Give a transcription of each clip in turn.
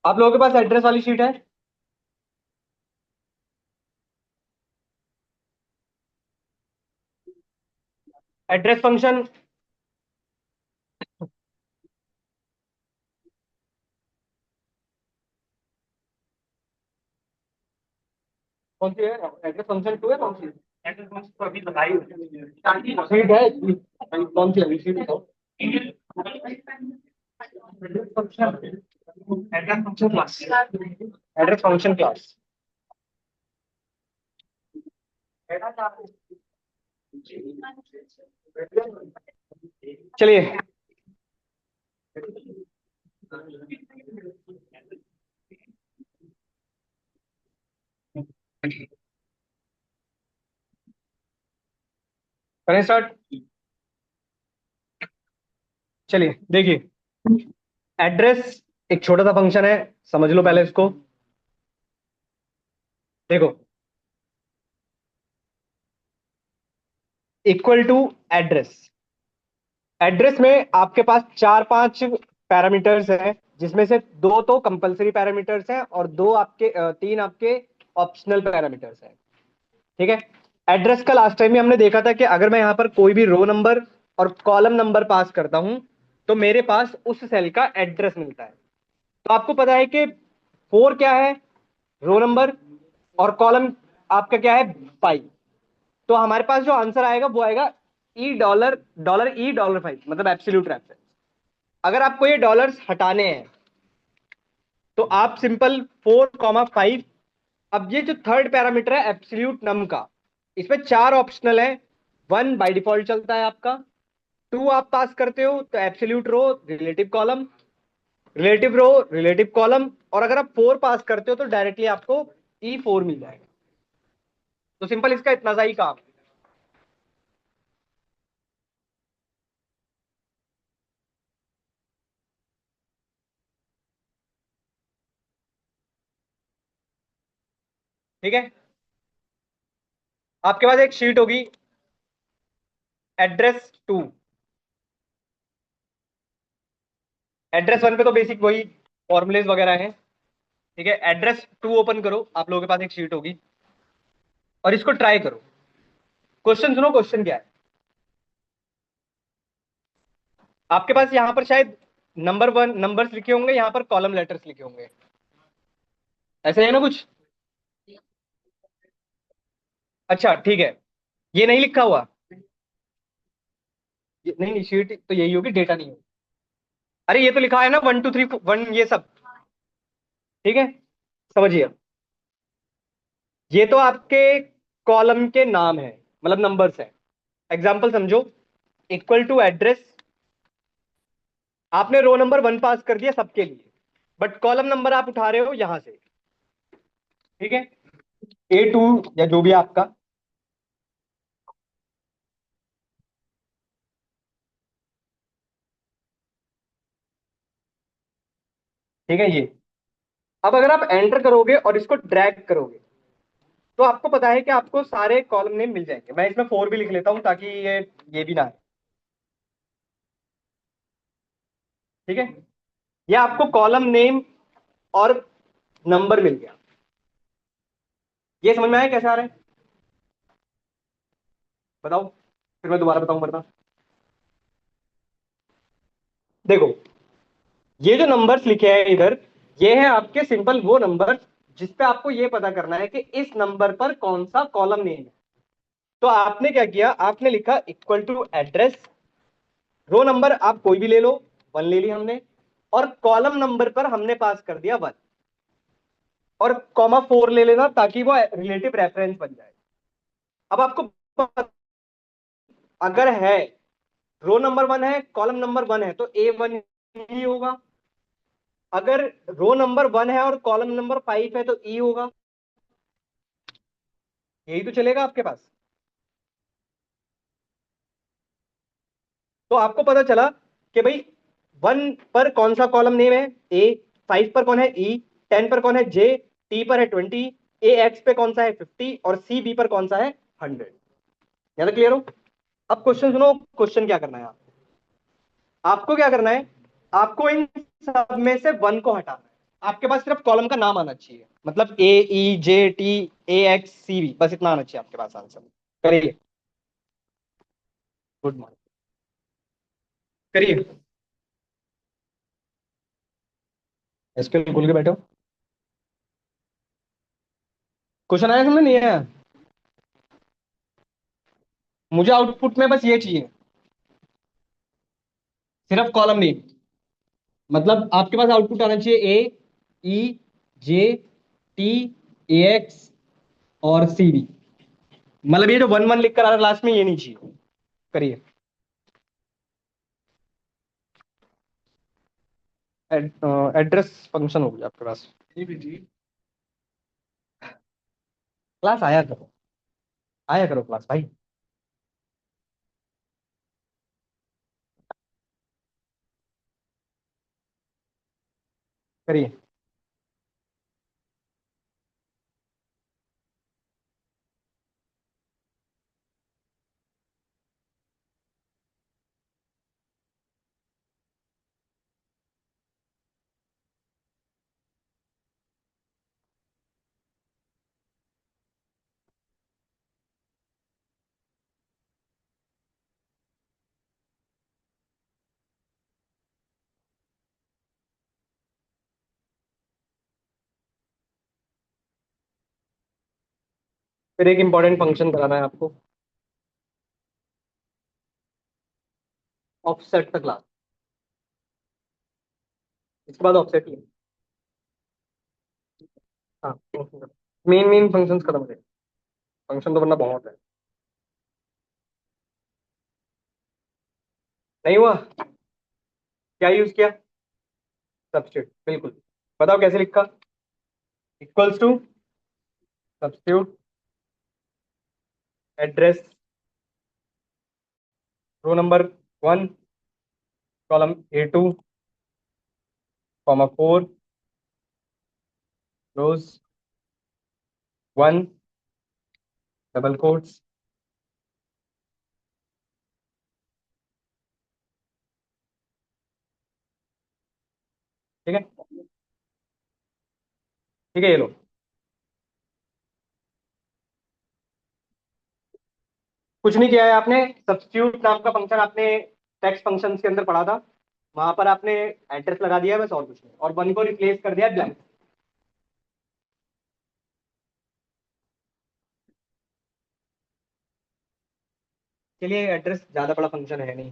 आप लोगों के पास एड्रेस वाली शीट है? Address function. कौन सी है? एड्रेस फंक्शन टू है कौन सी? एड्रेस फंक्शन तो अभी बताई शीट है। कौन सी है शीट बताओ। Address function. Address function class. Address function class. चलिए। करें स्टार्ट। चलिए देखिए। एड्रेस एक छोटा सा फंक्शन है, समझ लो पहले इसको। देखो, इक्वल टू एड्रेस। एड्रेस में आपके पास चार पांच पैरामीटर्स हैं, जिसमें से दो तो कंपलसरी पैरामीटर्स हैं और दो आपके तीन आपके ऑप्शनल पैरामीटर्स हैं। ठीक है। एड्रेस का लास्ट टाइम में हमने देखा था कि अगर मैं यहां पर कोई भी रो नंबर और कॉलम नंबर पास करता हूं तो मेरे पास उस सेल का एड्रेस मिलता है। तो आपको पता है कि फोर क्या है? रो नंबर। और कॉलम आपका क्या है? 5। तो हमारे पास जो आंसर आएगा वो आएगा ई डॉलर डॉलर ई डॉलर 5, मतलब एब्सोल्यूट रेफरेंस। अगर आपको ये डॉलर्स हटाने हैं तो आप सिंपल 4,5। अब ये जो थर्ड पैरामीटर है एब्सोल्यूट नम का, इसमें चार ऑप्शनल है। वन बाय डिफॉल्ट चलता है आपका। टू आप पास करते हो तो एब्सोल्यूट रो रिलेटिव कॉलम, रिलेटिव रो रिलेटिव कॉलम। और अगर आप फोर पास करते हो तो डायरेक्टली आपको ई4 मिल जाएगा। तो सिंपल इसका इतना सा ही काम। ठीक है। आपके पास एक शीट होगी, एड्रेस टू। एड्रेस वन पे तो बेसिक वही फॉर्मुलेज वगैरह हैं। ठीक है। एड्रेस टू ओपन करो, आप लोगों के पास एक शीट होगी और इसको ट्राई करो। क्वेश्चन सुनो, क्वेश्चन क्या है। आपके पास यहां पर शायद नंबर वन नंबर्स लिखे होंगे, यहां पर कॉलम लेटर्स लिखे होंगे। ऐसा है ना कुछ? अच्छा ठीक है। ये नहीं लिखा हुआ? नहीं नहीं, शीट तो यही होगी, डेटा नहीं होगी। अरे ये तो लिखा है ना, 1 2 3 1 ये सब। ठीक है। समझिए, ये तो आपके कॉलम के नाम है, मतलब नंबर्स है। एग्जाम्पल समझो। Equal to address. आपने रो नंबर वन पास कर दिया सबके लिए, बट कॉलम नंबर आप उठा रहे हो यहां से। ठीक है। A2 या जो भी आपका। ठीक है। ये अब अगर आप एंटर करोगे और इसको ड्रैग करोगे तो आपको पता है कि आपको सारे कॉलम नेम मिल जाएंगे। मैं इसमें फोर भी लिख लेता हूं ताकि ये भी ना है। ठीक है। ये आपको कॉलम नेम और नंबर मिल गया। ये समझ में आया कैसे आ रहा है? बताओ, फिर मैं दोबारा बताऊं वरना। देखो, ये जो नंबर्स लिखे हैं इधर, ये है आपके सिंपल वो नंबर जिसपे आपको ये पता करना है कि इस नंबर पर कौन सा कॉलम नेम है। तो आपने क्या किया, आपने लिखा equal to address. Row number आप कोई भी ले लो, वन ले ली हमने। और कॉलम नंबर पर हमने पास कर दिया वन। और कॉमा फोर ले लेना ताकि वो रिलेटिव रेफरेंस बन जाए। अब आपको अगर है, रो नंबर वन है कॉलम नंबर वन है तो A1 ही होगा। अगर रो नंबर वन है और कॉलम नंबर 5 है तो ई होगा। यही तो चलेगा आपके पास। तो आपको पता चला कि भाई वन पर कौन सा कॉलम नेम है ए, 5 पर कौन है ई, 10 पर कौन है जे, टी पर है 20, ए एक्स पे कौन सा है 50 और सी बी पर कौन सा है 100। याद क्लियर हो? अब क्वेश्चन सुनो, क्वेश्चन क्या करना है आपको क्या करना है? आपको इन सब में से वन को हटाना है। आपके पास सिर्फ कॉलम का नाम आना चाहिए, मतलब AEJTAXCV, बस इतना आना चाहिए आपके पास आंसर। करिए। Good morning. करिए। एसक्यूएल खोल के बैठो। क्वेश्चन आया समझ नहीं आया? मुझे आउटपुट में बस ये चाहिए, सिर्फ कॉलम नहीं। मतलब आपके पास आउटपुट आना चाहिए AEJTAX और CV। मतलब ये जो 1 1 लिख कर आ रहा लास्ट में, ये नहीं चाहिए। करिए। एड्रेस फंक्शन हो गया आपके पास। क्लास आया करो, आया करो क्लास भाई। करिए। फिर एक इंपॉर्टेंट फंक्शन कराना है आपको, ऑफसेट का क्लास। इसके बाद ऑफसेट ही है। हाँ, मेन मेन फंक्शंस खत्म करें। फंक्शन तो बनना बहुत है। नहीं हुआ? क्या यूज किया? सब्स्टिट्यूट, बिल्कुल। बताओ कैसे लिखा? Equals to substitute address, row number 1, column A2, comma 4, rows 1, double quotes. ठीक है, ठीक है, ये लो। कुछ नहीं किया है आपने। सब्स्टिट्यूट नाम का फंक्शन आपने टेक्स्ट फंक्शन के अंदर पढ़ा था, वहां पर आपने एड्रेस लगा दिया है बस, और कुछ नहीं, और 1 को रिप्लेस कर दिया ब्लैंक। चलिए, एड्रेस ज्यादा बड़ा फंक्शन है नहीं।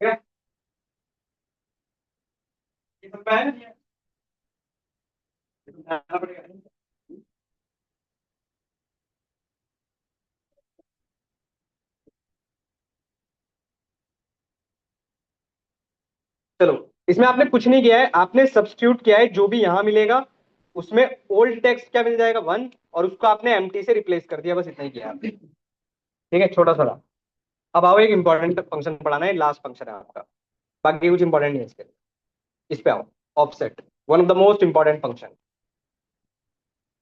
ठीक है, ये सब है ना? ये सब ध्यान रखना पड़ेगा। चलो, इसमें आपने कुछ नहीं किया है, आपने सब्स्टिट्यूट किया है, जो भी यहां मिलेगा उसमें ओल्ड टेक्स्ट क्या मिल जाएगा 1, और उसको आपने एम्प्टी से रिप्लेस कर दिया, बस इतना ही किया है आपने। ठीक है, छोटा सा था। अब आओ, एक इंपॉर्टेंट फंक्शन पढ़ाना है, लास्ट फंक्शन है आपका, बाकी कुछ इंपॉर्टेंट नहीं है इसके लिए। इस पे आओ। Offset, one of the most important function.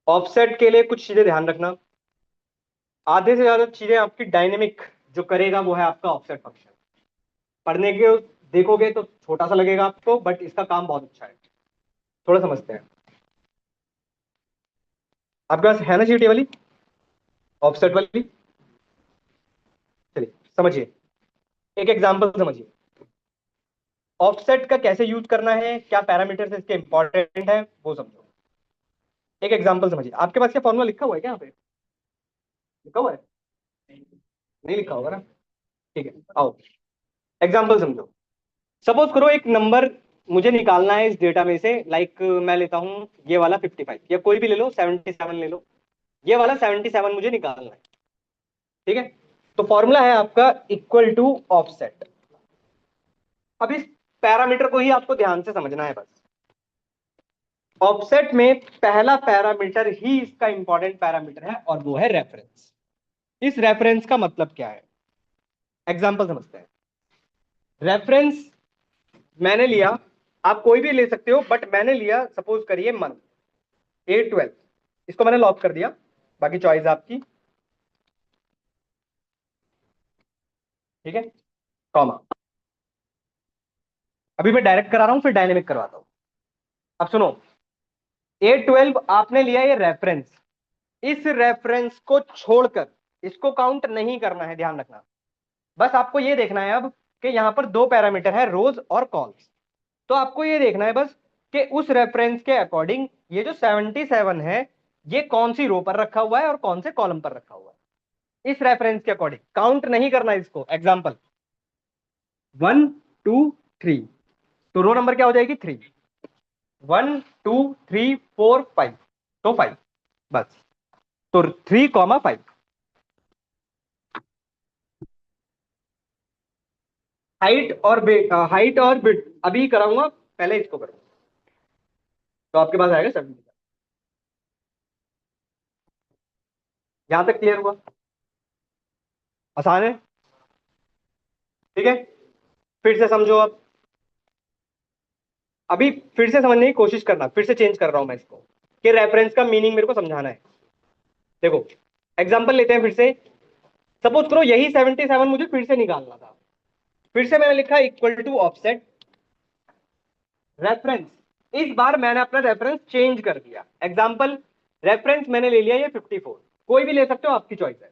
Offset के लिए कुछ चीजें ध्यान रखना। आधे से ज्यादा चीजें आपकी डायनेमिक जो करेगा वो है आपका ऑफसेट फंक्शन। पढ़ने के देखोगे तो छोटा सा लगेगा आपको, बट इसका काम बहुत अच्छा है। थोड़ा समझते हैं। आपके पास है ना चीटी वाली, ऑफसेट वाली? चलिए समझिए, एक एग्जांपल समझिए। ऑफसेट का कैसे यूज करना है, क्या पैरामीटर्स इसके इंपॉर्टेंट है, वो समझो। एक एग्जांपल समझिए। आपके पास क्या फॉर्मूला लिखा हुआ है क्या यहाँ पे? लिखा हुआ है? नहीं लिखा होगा ना? ठीक है, आओ एग्जांपल समझो। सपोज करो एक नंबर मुझे निकालना है इस डेटा में से, लाइक मैं लेता हूं ये वाला 55, या कोई भी ले लो, 77 ले लो। ये वाला 77 मुझे निकालना है। ठीक है, तो फॉर्मूला है आपका इक्वल टू ऑफसेट। अब इस पैरामीटर को ही आपको ध्यान से समझना है बस। ऑफसेट में पहला पैरामीटर ही इसका इंपॉर्टेंट पैरामीटर है, और वो है रेफरेंस। इस रेफरेंस का मतलब क्या है, एग्जांपल समझते हैं। रेफरेंस मैंने लिया आप कोई भी ले सकते हो, बट मैंने लिया सपोज करिए मंथ A12, इसको मैंने लॉक कर दिया, बाकी चॉइस आपकी। ठीक है, कॉमा। अभी मैं डायरेक्ट करा रहा हूं, फिर डायनेमिक करवाता हूं। अब सुनो, A12 आपने लिया ये रेफरेंस, इस रेफरेंस को छोड़कर इसको काउंट नहीं करना है, ध्यान रखना। बस आपको ये देखना है अब कि यहां पर दो पैरामीटर है, रोज और कॉल्स। तो आपको ये देखना है बस कि उस रेफरेंस के अकॉर्डिंग ये जो 77 है, ये कौन सी रो पर रखा हुआ है और कौन से कॉलम पर रखा हुआ है। इस रेफरेंस के अकॉर्डिंग काउंट नहीं करना इसको। एग्जाम्पल 1 2 3, तो रो नंबर क्या हो जाएगी 3। 1 2 3 4 5, तो 5 बस। तो 3 5। हाइट और बिट अभी कराऊंगा, पहले इसको करूंगा, तो आपके पास आएगा 70। यहां तक क्लियर हुआ? आसान है। ठीक है, फिर से समझो अब। अभी फिर से समझने की कोशिश करना, फिर से चेंज कर रहा हूं मैं इसको, कि रेफरेंस का मीनिंग मेरे को समझाना है। देखो, एग्जांपल लेते हैं फिर से। सपोज करो यही 77 मुझे फिर से निकालना था, फिर से मैंने लिखा इक्वल टू ऑफसेट रेफरेंस। इस बार मैंने अपना रेफरेंस चेंज कर दिया। एग्जांपल रेफरेंस मैंने ले लिया ये 54, कोई भी ले सकते हो, आपकी चॉइस है।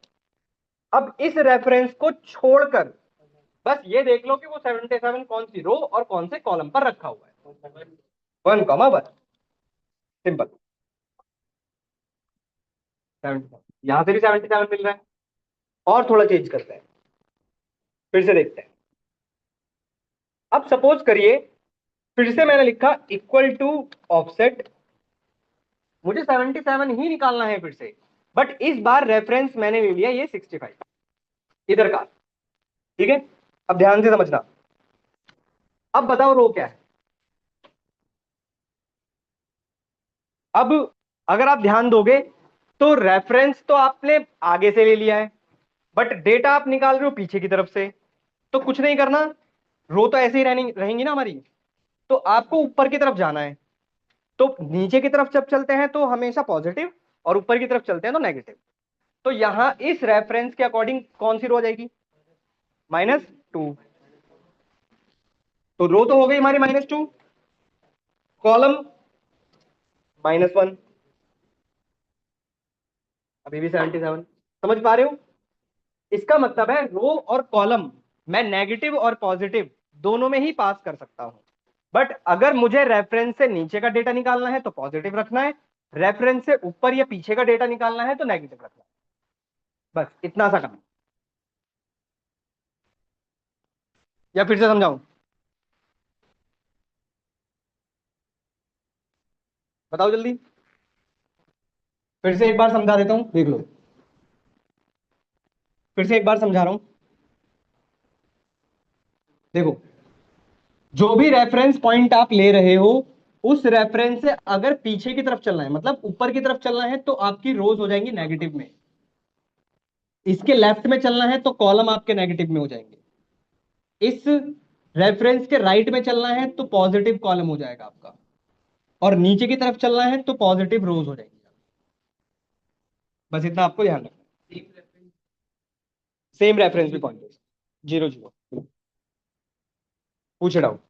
अब इस रेफरेंस को छोड़कर बस ये देख लो कि वो 77 कौन सी रो और कौन से कॉलम पर रखा हुआ है। 1 कॉमा 1, सिंपल। 77, यहां से भी 77 मिल रहा है। और थोड़ा चेंज करते हैं, फिर से देखते हैं। अब सपोज करिए फिर से मैंने लिखा इक्वल टू ऑफसेट, मुझे 77 ही निकालना है फिर से, बट इस बार रेफरेंस मैंने ले लिया ये 65 इधर का। ठीक है, अब ध्यान से समझना। अब बताओ रो क्या है। अब अगर आप ध्यान दोगे तो रेफरेंस तो आपने आगे से ले लिया है, बट डेटा आप निकाल रहे हो पीछे की तरफ से। तो कुछ नहीं करना, रो तो ऐसे ही रहेंगी ना हमारी। तो आपको ऊपर की तरफ जाना है। तो नीचे की तरफ जब चलते हैं तो हमेशा पॉजिटिव, और ऊपर की तरफ चलते हैं तो नेगेटिव। तो यहां इस रेफरेंस के अकॉर्डिंग कौन सी रो आ जाएगी? -2। तो रो तो हो गई हमारी -2, कॉलम -1, अभी भी 77। समझ पा रहे हो? इसका मतलब है रो और कॉलम मैं नेगेटिव और पॉजिटिव दोनों में ही पास कर सकता हूं। बट अगर मुझे रेफरेंस से नीचे का डेटा निकालना है तो पॉजिटिव रखना है, रेफरेंस से ऊपर या पीछे का डेटा निकालना है तो नेगेटिव रखना है। बस इतना सा काम। या फिर से समझाऊं? बताओ जल्दी। फिर से एक बार समझा देता हूं, देख लो। फिर से एक बार समझा रहा हूं, देखो। जो भी रेफरेंस पॉइंट आप ले रहे हो, उस रेफरेंस से अगर पीछे की तरफ चलना है, मतलब ऊपर की तरफ चलना है, तो आपकी रोज हो जाएंगी नेगेटिव में। इसके लेफ्ट में चलना है तो कॉलम आपके नेगेटिव में हो जाएंगे। इस रेफरेंस के राइट में चलना है तो पॉजिटिव कॉलम हो जाएगा आपका, और नीचे की तरफ चलना है तो पॉजिटिव रोज हो जाएगी। बस इतना आपको ध्यान रखना है। सेम रेफरेंस भी पॉइंट, 0 0। पूछे डाउट?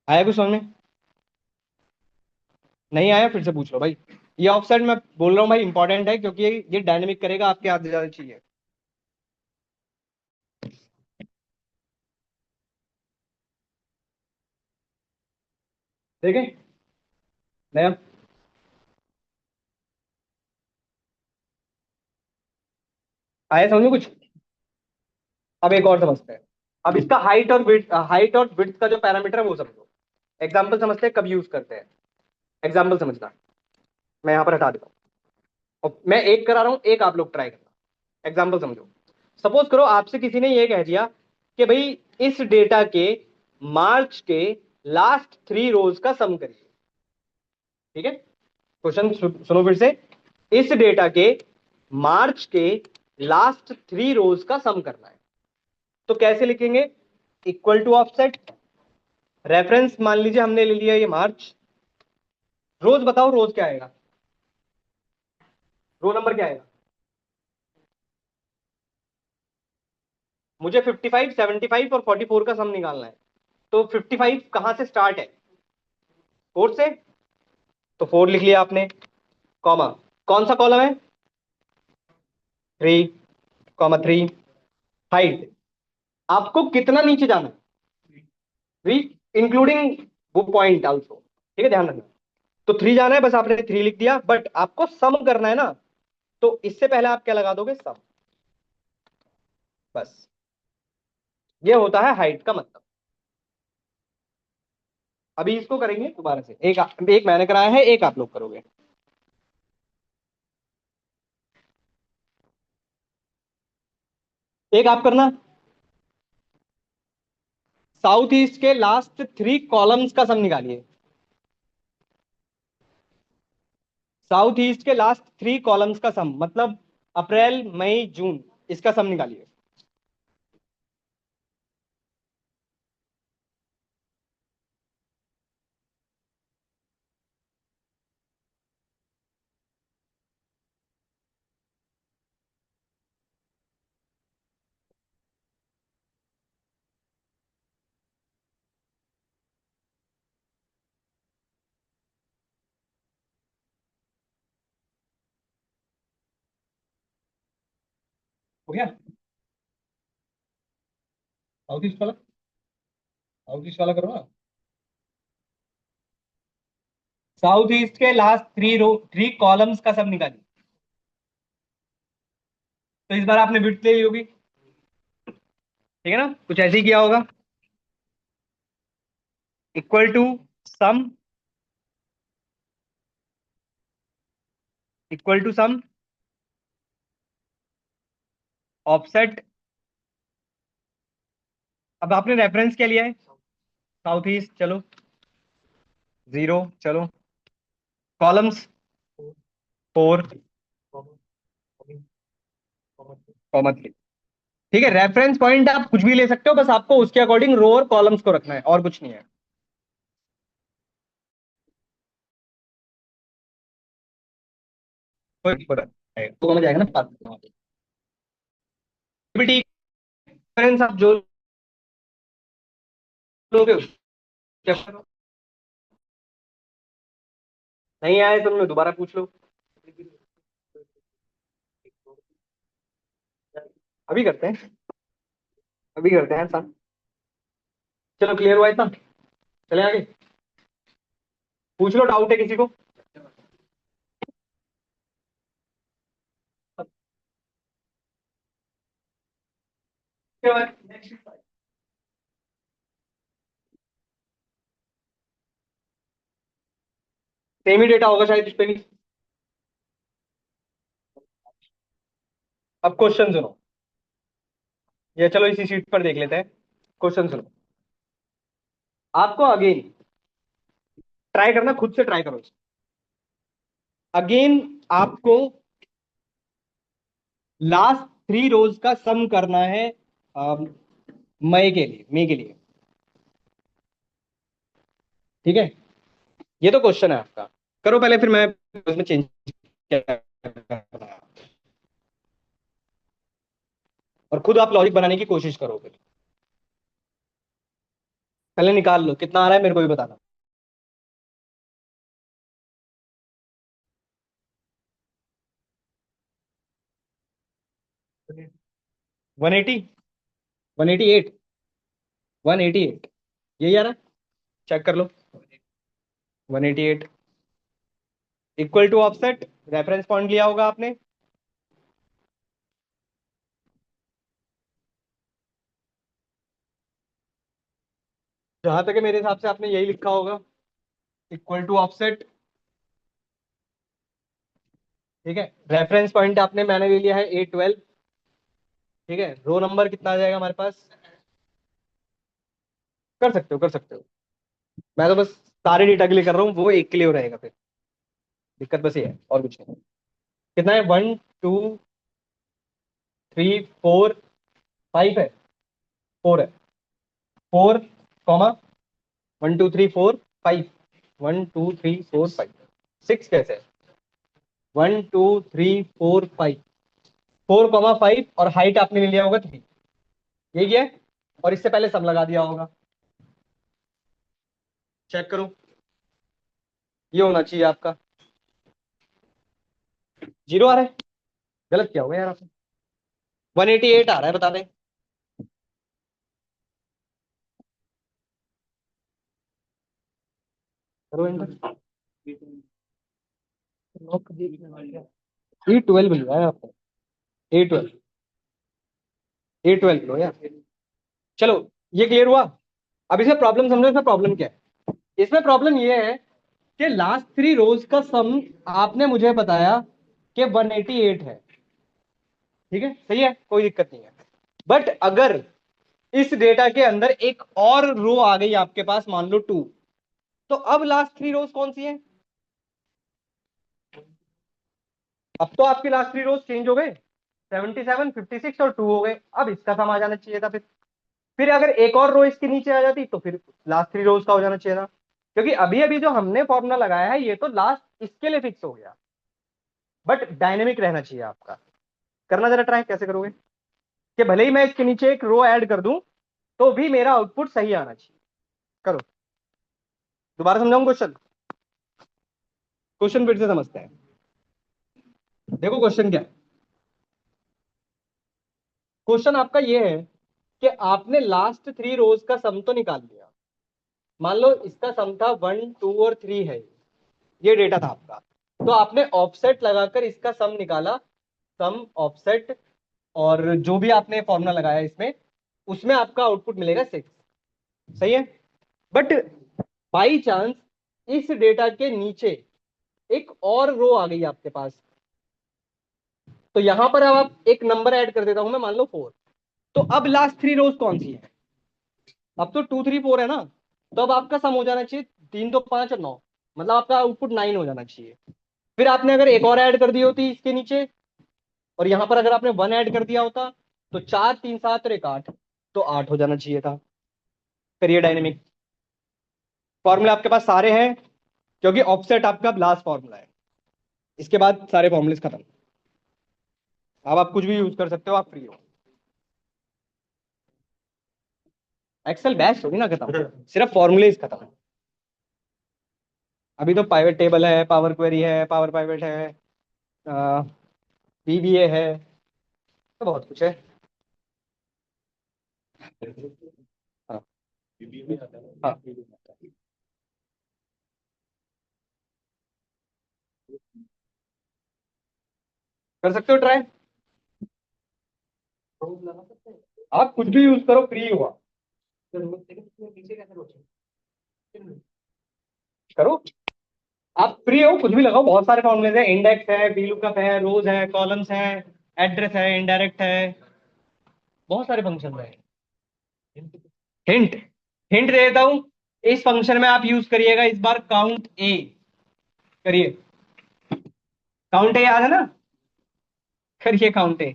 आया कुछ समझ में? नहीं आया फिर से पूछ लो भाई। ये ऑफसेट मैं बोल रहा हूँ भाई, इंपॉर्टेंट है, क्योंकि ये डायनेमिक करेगा, आपके हाथ ज्यादा चाहिए। ठीक है, नया। आया समझ में कुछ? अब एक और समझते हैं। अब इसका हाइट और विड्थ का जो पैरामीटर है वो समझो। एग्जाम्पल समझते हैं कब यूज करते हैं। एग्जाम्पल समझना, मैं यहां पर हटा देता हूँ, और मैं एक करा रहा हूं, एक आप लोग ट्राई करना। एग्जाम्पल समझो। सपोज करो आपसे किसी ने ये कह दिया कि भाई इस डेटा के मार्च के लास्ट 3 रोज का सम करिए। ठीक है, क्वेश्चन सुनो फिर से। इस डेटा के मार्च के लास्ट 3 रोज का सम करना है, तो कैसे लिखेंगे? इक्वल टू ऑफसेट, रेफरेंस मान लीजिए हमने ले लिया ये मार्च। रोज बताओ रोज क्या आएगा, रो नंबर क्या आएगा? मुझे 55, 75 और 44 का सम निकालना है। तो 55 कहां से स्टार्ट है? 4 से। तो 4 लिख लिया आपने, कॉमा, कौन सा कॉलम है? 3, 3। हाइट, आपको कितना नीचे जाना है? 3, इंक्लूडिंग वो पॉइंट आल्सो, ठीक है, ध्यान रखना। तो 3 जाना है, बस आपने 3 लिख दिया, बट आपको सम करना है ना, तो इससे पहले आप क्या लगा दोगे? सम। बस, ये होता है हाइट का मतलब। अभी इसको करेंगे दोबारा से, एक मैंने कराया है, एक आप लोग करोगे। एक आप करना, साउथ ईस्ट के लास्ट 3 कॉलम्स का सम निकालिए। साउथ ईस्ट के लास्ट 3 कॉलम्स का सम मतलब अप्रैल, मई, जून, इसका सम निकालिए। हो गया? साउथ ईस्ट वाला, साउथ ईस्ट वाला करो ना। साउथ ईस्ट के लास्ट 3 कॉलम्स का सम निकालिए। तो इस बार आपने विड्थ ले ली होगी, ठीक है ना? कुछ ऐसे ही किया होगा। Equal to sum, equal to sum offset. अब आपने रेफरेंस क्या लिया है? साउथ ईस्ट, चलो 0, चलो कॉलम्स 4, कॉमा 3। ठीक है, रेफरेंस पॉइंट आप कुछ भी ले सकते हो, बस आपको उसके अकॉर्डिंग रो और कॉलम्स को रखना है, और कुछ नहीं है। कोई दिक्कत नहीं, तो समझ आएगा ना बात। भी ठीक, रेफरेंस आप जो लोगे उसके- नहीं आए तो मैं दोबारा पूछ लो। अभी करते हैं, अभी करते हैं सर। चलो क्लियर हुआ इतना, चले आगे। पूछ लो, डाउट है किसी को? सेम ही डेटा होगा शायद इस पे भी। अब क्वेश्चन सुनो, ये चलो इसी शीट पर देख लेते हैं। क्वेश्चन सुनो, आपको अगेन ट्राई करना, खुद से ट्राई करो। अगेन आपको लास्ट 3 रोज का सम करना है, मई के लिए, ठीक है? ये तो क्वेश्चन है आपका, करो पहले, फिर मैं उसमें चेंज करना है। और खुद आप लॉजिक बनाने की कोशिश करो फिर। पहले निकाल लो कितना आ रहा है, मेरे को भी बताना। 180, 188, 188, यही आ रहा है, चेक कर लो। 188 equal to offset, reference point लिया होगा आपने। जहां तक है मेरे हिसाब से आपने यही लिखा होगा, इक्वल टू ऑफसेट, ठीक है। रेफरेंस पॉइंट आपने, मैंने ले लिया है A12, ठीक है। रो नंबर कितना आ जाएगा हमारे पास? कर सकते हो, कर सकते हो। मैं तो बस सारे डेटा के लिए कर रहा हूँ, वो एक के लिए रहेगा फिर। दिक्कत बस ये है, और कुछ नहीं। कितना है? 1, 2, 3, 4, 5 है, 4 है। 4 1 2 3 4 5 1 2 3 4 5 6 कैसे है? 1 2 3 4 5 4 5 और हाइट आपने ले लिया होगा 3, यही है। और इससे पहले सम लगा दिया होगा। चेक करो, ये होना चाहिए आपका। 0 आ रहा है, गलत क्या होगा यार आपने? 188 आ रहा है, बता दें। करो एंटर। E12 लिया है आपने, A12 लो यार। चलो, ये क्लियर हुआ। अब इसमें प्रॉब्लम समझो, इसमें प्रॉब्लम क्या है। इसमें प्रॉब्लम ये है कि लास्ट 3 रोज का सम आपने मुझे बताया कि 188 है। ठीक है, सही है, कोई दिक्कत नहीं है। बट अगर इस डेटा के अंदर एक और रो आ गई आपके पास, मान लो 2, तो अब लास्ट 3 रोज कौन सी हैं? अब तो आपके लास्ट 3 रोज चेंज हो गए, 77 56 और 2 हो गए। अब इसका सम आ जाना चाहिए था। फिर अगर एक और रो इसके नीचे आ जाती तो फिर लास्ट 3 रोज का हो जाना चाहिए था। क्योंकि अभी अभी जो हमने फॉर्मूला लगाया है ये तो लास्ट इसके लिए फिक्स हो गया। बट डायनेमिक रहना चाहिए आपका। करना जरा ट्राई, कैसे करोगे कि भले ही मैं इसके नीचे एक रो ऐड कर दूं तो भी मेरा आउटपुट सही आना चाहिए। करो, दोबारा समझाऊं क्वेश्चन। क्वेश्चन फिर से समझते हैं। देखो क्वेश्चन क्या है। क्वेश्चन आपका ये है कि आपने लास्ट 3 रोज का सम तो निकाल लिया। मान लो इसका सम था 1 2 और 3 है, ये डेटा था आपका। तो आपने ऑफसेट लगाकर इसका सम निकाला, सम ऑफसेट, और जो भी आपने फॉर्मूला लगाया इसमें, उसमें आपका आउटपुट मिलेगा 6। सही है। बट बाई चांस इस डेटा के नीचे एक और रो आ गई आपके पास, तो यहां पर अब आप एक नंबर ऐड कर देता हूं मैं, मान लो 4। तो अब लास्ट 3 रोज कौन सी है? अब तो 2 3 4 है ना। तो अब आपका सम हो जाना चाहिए 3 2 5 और 9, मतलब आपका आउटपुट 9 हो जाना चाहिए। फिर आपने अगर एक और ऐड कर दी होती इसके नीचे, और यहां पर अगर आपने 1 ऐड कर दिया होता, तो 4 3 7 और 1 8, तो 8 हो जाना चाहिए था। करिए डायनेमिक। फॉर्मूले आपके पास सारे हैं, क्योंकि ऑफसेट आपका लास्ट फॉर्मूला है। इसके बाद सारे फॉर्मूले खत्म। अब आप कुछ भी यूज कर सकते हो, आप फ्री हो। एक्सेल बैच थोड़ी ना खत्म, सिर्फ फॉर्मूले खत्म। अभी तो पाइवेट टेबल है, पावर क्वेरी है, पावर पाइवेट है, VBA है, तो बहुत कुछ है। हाँ, हाँ, कर सकते हो ट्राई। आप कुछ भी यूज करो, फ्री हुआ। करो, आप फ्री हो, कुछ भी लगाओ। बहुत सारे फॉर्मूले हैं, इंडेक्स है, VLOOKUP है, रोज है, कॉलम्स है, एड्रेस है, इनडायरेक्ट है, बहुत सारे फंक्शन है। हिंट, हिंट दे देता हूं। इस फंक्शन में आप यूज करिएगा इस बार काउंट ए। करिए, काउंट ए याद है ना? करिए काउंट ए।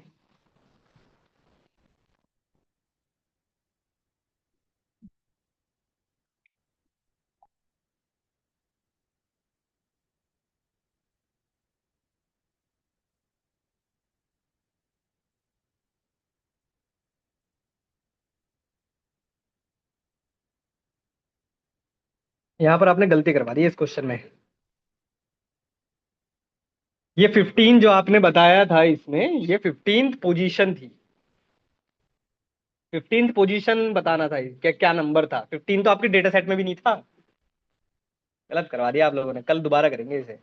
यहां पर आपने गलती करवा दी इस क्वेश्चन में। ये 15 जो आपने बताया था इसमें, ये 15th पोजीशन थी। 15th पोजीशन बताना था, क्या क्या नंबर था? 15 तो आपके डेटा सेट में भी नहीं था। गलत करवा दिया आप लोगों ने, कल दोबारा करेंगे इसे।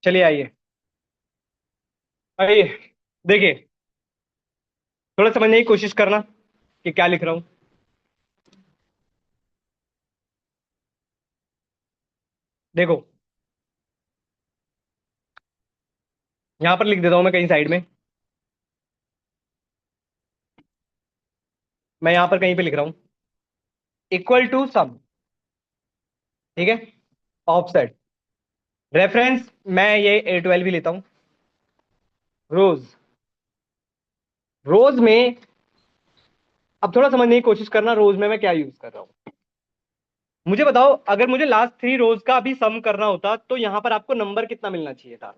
चलिए आइए, आइए। देखिए, थोड़ा समझने की कोशिश करना कि क्या लिख रहा हूं। देखो, यहां पर लिख देता हूं मैं कहीं साइड में। मैं यहां पर कहीं पे लिख रहा हूं, इक्वल टू सम। ठीक है, ऑफसेट, रेफरेंस, मैं ये A12 भी लेता हूं। रोज, रोज में अब थोड़ा समझने की कोशिश करना, रोज में मैं क्या यूज कर रहा हूं। मुझे बताओ, अगर मुझे लास्ट 3 रोज का भी सम करना होता तो यहां पर आपको नंबर कितना मिलना चाहिए था?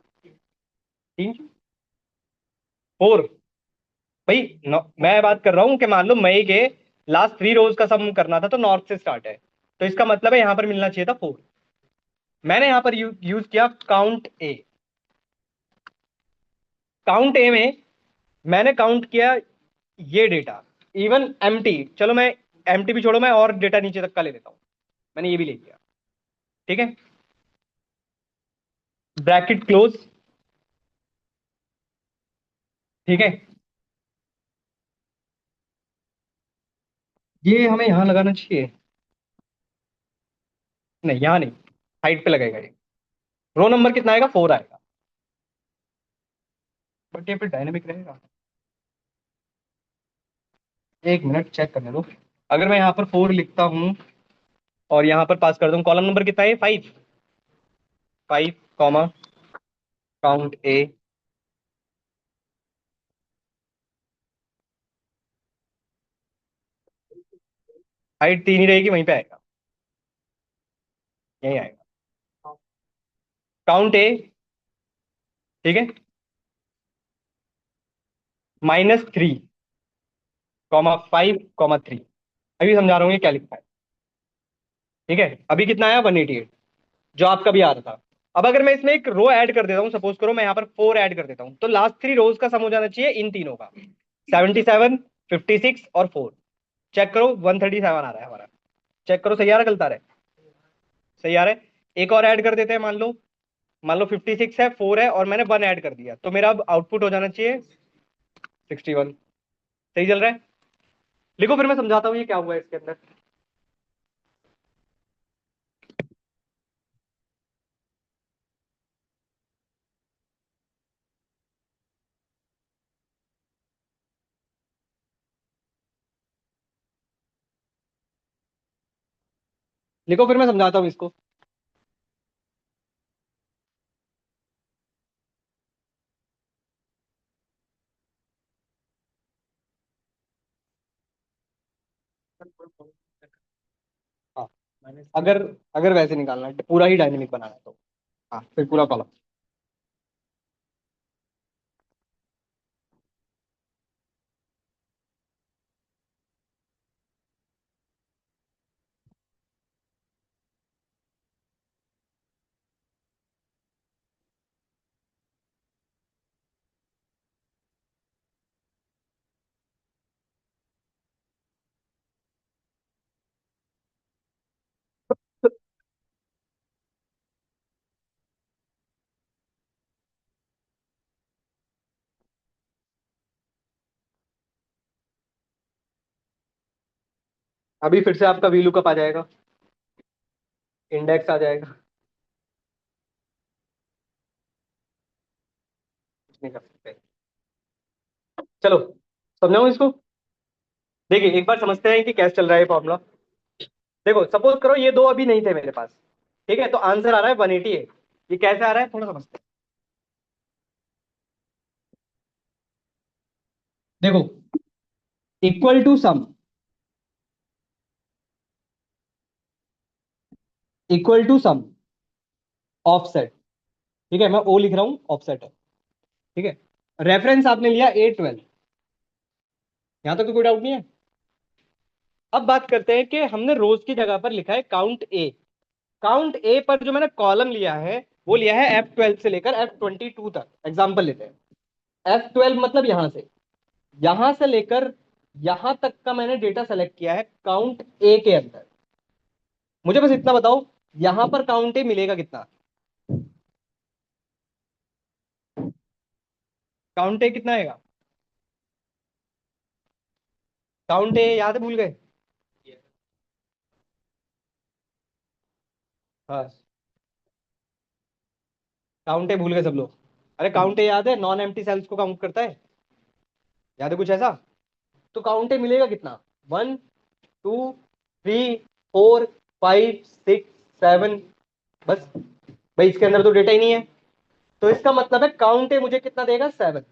3, 4। भाई मैं बात कर रहा हूं कि मान लो मई के लास्ट 3 रोज का सम करना था तो नॉर्थ से स्टार्ट है, तो इसका मतलब है यहां पर मिलना चाहिए था 4। मैंने यहां पर यूज किया काउंट ए। काउंट ए में मैंने काउंट किया ये डेटा, इवन एम्प्टी, चलो मैं एम्प्टी भी छोड़ो, मैं और डेटा नीचे तक का ले लेता हूं। मैंने ये भी ले लिया। ठीक है, ब्रैकेट क्लोज। ठीक है, ये हमें यहां लगाना चाहिए। नहीं, यहां नहीं, हाइट पे लगेगा ये। रो नंबर कितना आएगा? 4 आएगा। बट ये फिर डायनेमिक रहेगा। एक मिनट चेक करने दो। अगर मैं यहाँ पर 4 लिखता हूँ और यहाँ पर पास कर दूं, कॉलम नंबर कितना है? 5। 5 कॉमा काउंट ए। हाइट 3 ही रहेगी, वहीं पे आएगा, यहीं आएगा। काउंट ए। ठीक है, -3 कॉमा 5 कॉमा 3। अभी समझा रहा हूँ ये क्या लिखा है। ठीक है, अभी कितना आया? 188, जो आपका भी आ रहा था। अब अगर मैं इसमें एक रो ऐड कर देता हूँ, सपोज करो मैं यहाँ पर 4 ऐड कर देता हूँ, तो लास्ट 3 रोज का सम हो जाना चाहिए इन तीनों का, 77, 56 और 4। चेक करो, 137 आ रहा है हमारा। चेक करो, सही आ रहा है गलत आ रहा है? सही आ रहा है। एक और ऐड कर देते हैं, मान लो 56 है, 4 है और मैंने 1 ऐड कर दिया, तो मेरा अब आउटपुट हो जाना चाहिए 61। सही चल रहा है? लिखो, फिर मैं समझाता हूँ ये क्या हुआ है इसके अंदर। लिखो, फिर मैं समझाता हूँ इसको। हाँ, अगर अगर वैसे निकालना है, पूरा ही डायनेमिक बनाना है तो हाँ, फिर पूरा कॉलम। अभी फिर से आपका वी लुकअप आ जाएगा, इंडेक्स आ जाएगा। कुछ नहीं कर सकते। चलो, समझाऊं इसको। देखिए, एक बार समझते हैं कि कैसे चल रहा है फॉर्मूला। देखो, सपोज करो ये दो अभी नहीं थे मेरे पास। ठीक है, तो आंसर आ रहा है 188। ये कैसे आ रहा है, थोड़ा समझते हैं। देखो, equal to sum, equal to sum, offset. ठीक है, मैं ओ लिख रहा हूं, ऑफसेट है। ठीक है, रेफरेंस आपने लिया A12। यहां तक तो कोई डाउट नहीं है। अब बात करते हैं कि हमने रोज की जगह पर लिखा है काउंट ए। काउंट ए पर जो मैंने कॉलम लिया है, वो लिया है F12 से लेकर F22 तक। एग्जाम्पल लेते हैं, F12 मतलब यहां से लेकर यहां तक का मैंने डेटा सेलेक्ट किया है काउंट ए के अंदर। मुझे बस इतना बताओ, यहां पर काउंट ए मिलेगा कितना? काउंट ए कितना आएगा? काउंट ए याद है, भूल गए? हाँ, काउंट ए भूल गए सब लोग। अरे काउंट ए याद है, नॉन एम्प्टी सेल्स को काउंट करता है। याद है कुछ ऐसा? तो काउंट मिलेगा कितना? 1 2 3 4 5 6 7। बस भाई, इसके अंदर तो डेटा ही नहीं है। तो इसका मतलब है काउंट मुझे कितना देगा? 7।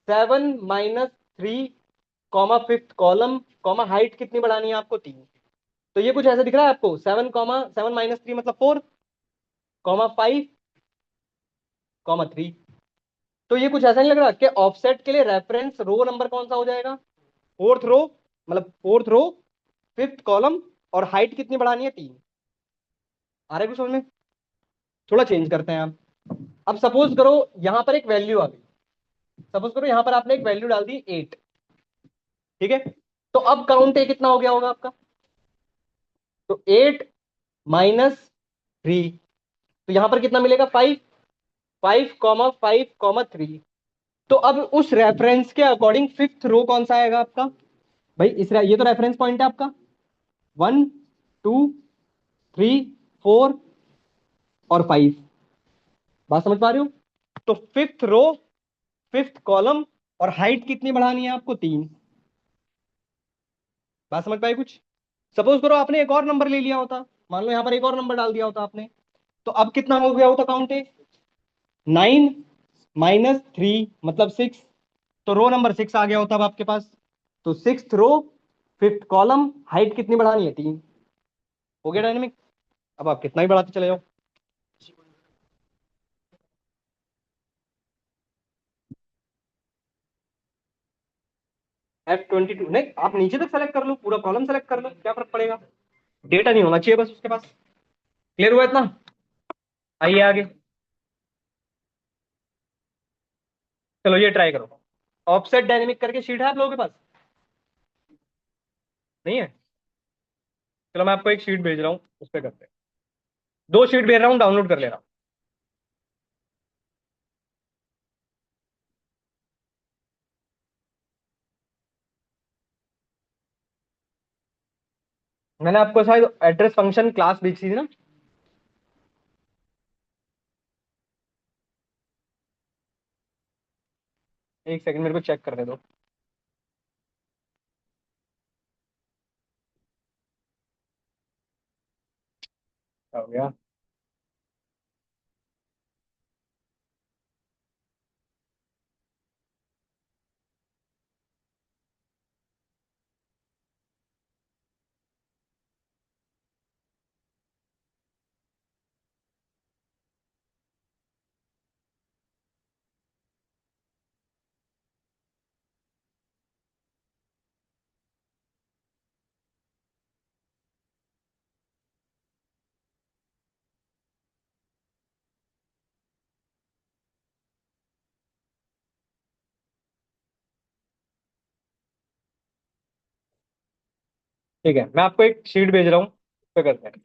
7 - 3 comma fifth column comma height कितनी बढ़ानी है आपको? 3। तो ये कुछ ऐसा दिख रहा है आपको, 7 - 3 मतलब 4 कॉमा 5 कॉमा 3। तो ये कुछ ऐसा नहीं लग रहा कि ऑफसेट के लिए रेफरेंस रो नंबर कौन सा हो जाएगा? फोर्थ रो, मतलब फोर्थ रो, फिफ्थ कॉलम, और हाइट कितनी बढ़ानी है? 3। आ रहा है कुछ समझ में? थोड़ा चेंज करते हैं आप। अब सपोज करो यहां पर एक वैल्यू आ गई। सपोज करो यहां पर आपने एक वैल्यू डाल दी 8। ठीक है। तो अब काउंट कितना हो गया होगा आपका? तो 8 - 3। तो यहां पर कितना मिलेगा? 5। 5 कॉमा 5 कॉमा 3। तो अब उस रेफरेंस के अकॉर्डिंग फिफ्थ रो कौन सा आएगा आपका? भाई ये तो रेफरेंस पॉइंट है आपका। 1 2 3 4 और 5। बात समझ पा रहे हो? तो फिफ्थ रो, फिफ्थ कॉलम, और हाइट कितनी बढ़ानी है आपको? 3। बात समझ पाए कुछ? सपोज करो आपने एक और नंबर ले लिया होता, मान लो यहां पर एक और नंबर डाल दिया होता आपने, तो अब कितना हो गया होता काउंट? 9 - 3 मतलब 6। तो रो नंबर 6 आ गया होता अब आपके पास। तो six row, fifth column, height कितनी बढ़ानी है? 3। हो गया डायनेमिक। अब आप कितना ही बढ़ाते चले जाओ। F22 नहीं, आप नीचे तक सेलेक्ट कर लो, पूरा कॉलम सेलेक्ट कर लो, क्या फर्क पड़ेगा? डेटा नहीं होना चाहिए बस उसके पास। क्लियर हुआ इतना? आइए आगे। चलो ये ट्राई करो। ऑफसेट डायनेमिक करके शीट है आप लोगों के पास? नहीं है? चलो मैं आपको एक शीट भेज रहा हूँ, उस पर करते हैं। दो शीट भेज रहा हूँ, डाउनलोड कर लेना। मैंने आपको शायद एड्रेस फंक्शन क्लास भेजी थी ना? एक सेकंड मेरे को चेक करने दो। हो गया। ठीक है, मैं आपको एक शीट भेज रहा हूँ, उस पर करते हैं।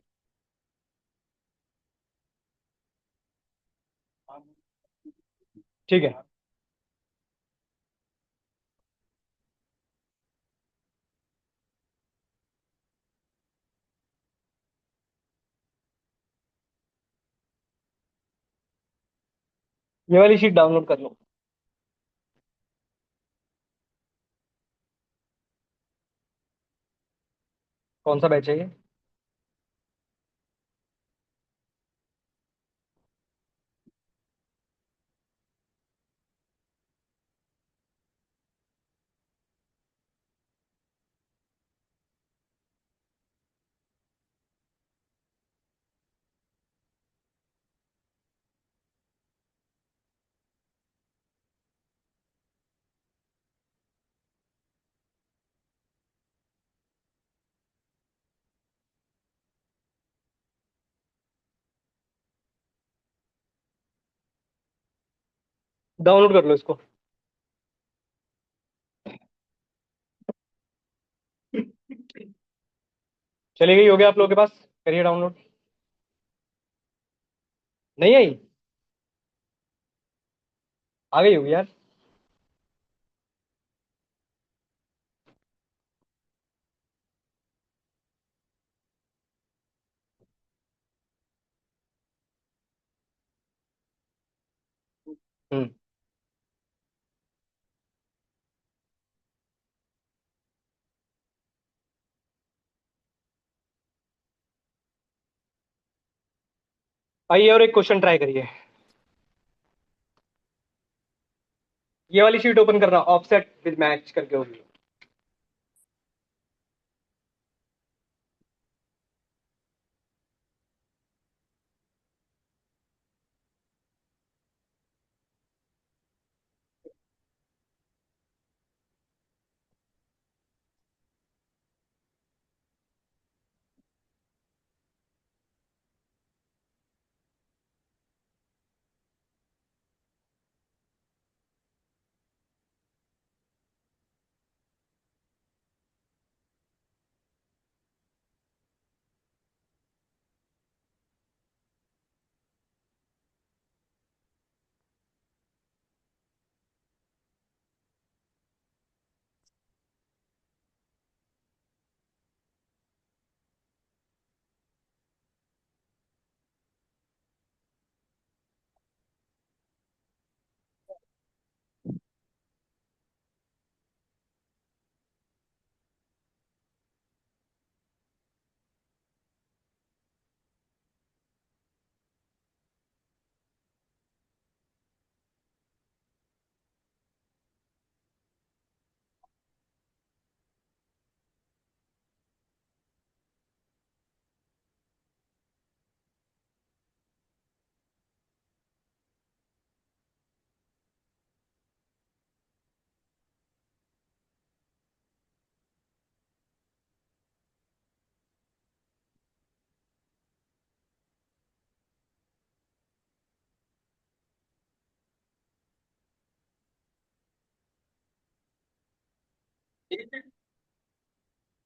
ठीक है। ये वाली शीट डाउनलोड कर लो। कौन सा बैच है ये? डाउनलोड कर लो इसको। चली गई? हो गया आप लोगों के पास? करिए डाउनलोड। नहीं आई? आ गई होगी यार। हम्म। आइए और एक क्वेश्चन ट्राई करिए। ये वाली शीट ओपन करना, ऑफसेट विद मैच करके होगी।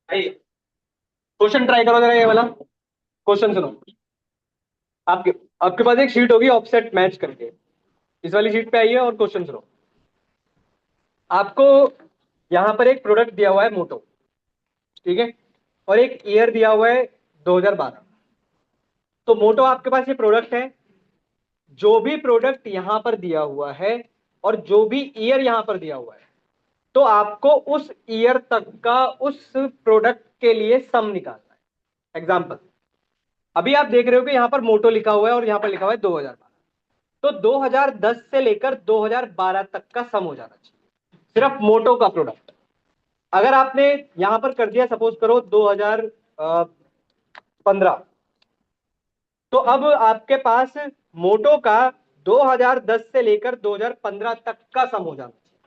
क्वेश्चन ट्राई करो जरा, ये वाला क्वेश्चन सुनो। आपके आपके पास एक शीट होगी ऑफसेट मैच करके। इस वाली शीट पे आइए और क्वेश्चन सुनो। आपको यहाँ पर एक प्रोडक्ट दिया हुआ है मोटो, ठीक है, और एक ईयर दिया हुआ है 2012। तो मोटो आपके पास ये प्रोडक्ट है। जो भी प्रोडक्ट यहां पर दिया हुआ है और जो भी ईयर यहां पर दिया हुआ है, तो आपको उस ईयर तक का उस प्रोडक्ट के लिए सम निकालना है। एग्जांपल, अभी आप देख रहे हो कि यहां पर मोटो लिखा हुआ है और यहां पर लिखा हुआ है 2012। तो 2010 से लेकर 2012 तक का सम हो जाना चाहिए, सिर्फ मोटो का प्रोडक्ट। अगर आपने यहां पर कर दिया, सपोज करो 2015, तो अब आपके पास मोटो का 2010 से लेकर 2015 तक का सम हो जाना चाहिए।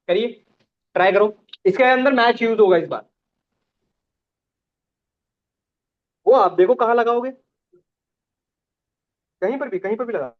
करिए, ट्राई करो। इसके अंदर मैच यूज होगा इस बार। वो आप देखो कहां लगाओगे। कहीं पर भी लगा।